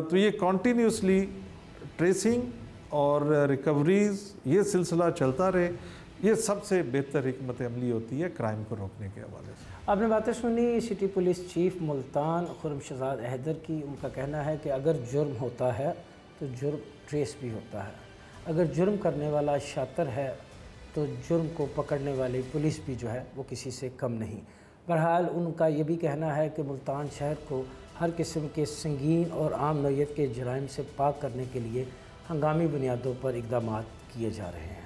तो ये कॉन्टीन्यूसली ट्रेसिंग और रिकवरीज ये सिलसिला चलता रहे, ये सबसे बेहतर हिकमत अमली होती है क्राइम को रोकने के हवाले से। आपने बातें सुनी city police chief Multan Khurram Shahzad Haider की। उनका कहना है कि अगर जुर्म होता है तो जुर्म ट्रेस भी होता है। अगर जुर्म करने वाला शातिर है तो जुर्म को पकड़ने वाली पुलिस भी जो है वो किसी से कम नहीं। बहरहाल उनका ये भी कहना है कि मुल्तान शहर को हर किस्म के संगीन और आम नौइयत के जराइम से पाक करने के लिए हंगामी बुनियादों पर इक़दाम किए जा रहे हैं।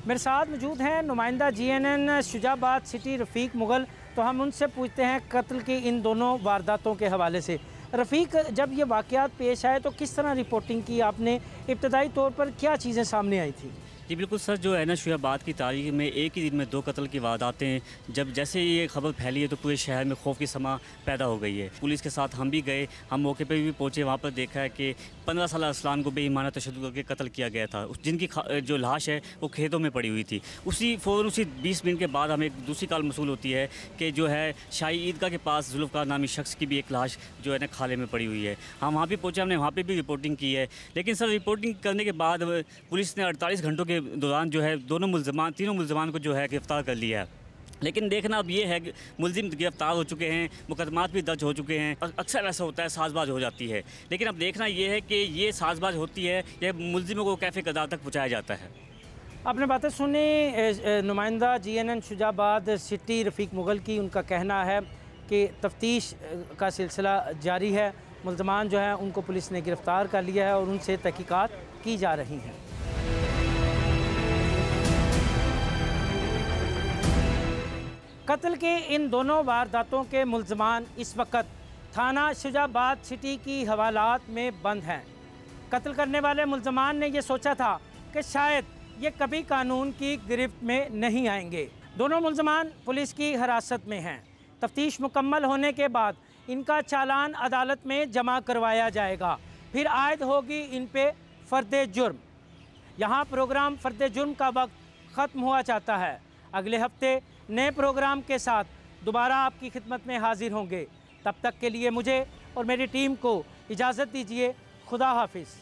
मेरे साथ मौजूद हैं नुमाइंदा GNN शुजाबाद सिटी रफ़ीक मुग़ल। तो हम उनसे पूछते हैं कत्ल की इन दोनों वारदातों के हवाले से। रफ़ीक, जब ये वाक़यात पेश आए तो किस तरह रिपोर्टिंग की आपने? इब्तदाई तौर पर क्या चीज़ें सामने आई थी? जी बिल्कुल सर, जो है ना शुजाबाद की तारीख में एक ही दिन में 2 कत्ल की वारदातें जब जैसे ये खबर फैली है तो पूरे शहर में खौफ की समा पैदा हो गई है। पुलिस के साथ हम भी गए, हम मौके पे भी पहुंचे, वहाँ पर देखा है कि 15 साल अरसलान को बेईमाना तशद्दुद करके कत्ल किया गया था, जिनकी जो लाश है वो खेतों में पड़ी हुई थी। उसी 20 मिनट के बाद हमें एक दूसरी कॉल मसूल होती है कि जो है शाही ईदगाह के पास जुल्फ़कार नामी शख्स की भी एक लाश जो है ना खाले में पड़ी हुई है। हम वहाँ पर पहुँचे, हमने वहाँ पर भी रिपोर्टिंग की है। लेकिन सर रिपोर्टिंग करने के बाद पुलिस ने 48 घंटों के दौरान जो है तीनों मुल्ज़िमान को जो है गिरफ़्तार कर लिया है। लेकिन देखना अब ये है कि मुलजिम गिरफ्तार हो चुके हैं, मुकदमात भी दर्ज हो चुके हैं। अक्सर ऐसा होता है साजबाज हो जाती है, लेकिन अब देखना ये है कि ये साजबाज होती है या मुलजिमों को कैफ़े कदार तक पहुँचाया जाता है। आपने बातें सुनी नुमाइंदा GNN शुजाबाद सिटी रफ़ीक मुग़ल की। उनका कहना है कि तफ्तीश का सिलसिला जारी है, मुल्ज़िमान जो हैं उनको पुलिस ने गिरफ़्तार कर लिया है और उनसे तहक़ीक़ात की जा रही हैं। कत्ल के इन दोनों वारदातों के मुल्ज़िमान इस वक्त थाना शुजाबाद सिटी की हवालात में बंद हैं। कत्ल करने वाले मुल्ज़िमान ने यह सोचा था कि शायद ये कभी कानून की गिरफ्त में नहीं आएंगे। दोनों मुल्ज़िमान पुलिस की हिरासत में हैं। तफ्तीश मुकम्मल होने के बाद इनका चालान अदालत में जमा करवाया जाएगा, फिर आयद होगी इन पे फ़र्द जुर्म। यहाँ प्रोग्राम फ़र्द जुर्म का वक्त ख़त्म हुआ चाहता है। अगले हफ्ते नए प्रोग्राम के साथ दोबारा आपकी खिदमत में हाजिर होंगे। तब तक के लिए मुझे और मेरी टीम को इजाज़त दीजिए। खुदा हाफिज़।